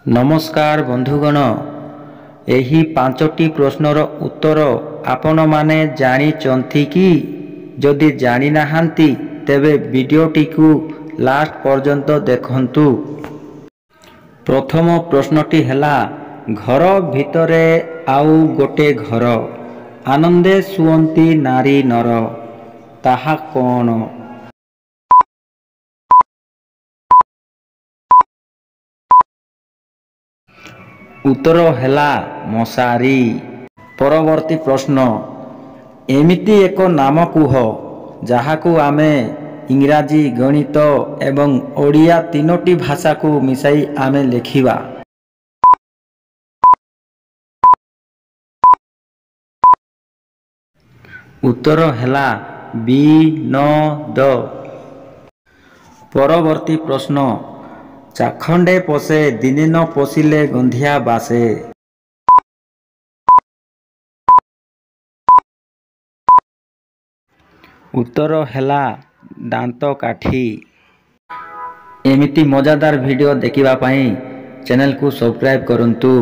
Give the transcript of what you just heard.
नमस्कार बंधुगण, एही पांचटी प्रश्नर उत्तर आपण माने जानिचंती कि? जदि जानि नाहांती तेबे वीडियोटी को लास्ट पर्यंत देखंतु। प्रथम प्रश्नटी हैला, घर भितरे आउ गोटे घर, आनंदे सुअंती नारी नर, ताहा कोन? उत्तर हैला मशारी। परवर्ती प्रश्न, एमिति एक नाम कुह जहाकू आमे इंग्राजी, गणित एवं ओडिया तीनोटी भाषा को मिसाई आमे लेखिबा। उत्तर हैला विनोद। परवर्ती प्रश्न, चाखंडे पशे दिने न पशिले गंधिया बासे। उत्तर हैला दांत काठी। एमिति मजादार वीडियो देखिबा पाई चैनल को सब्सक्राइब करंतु।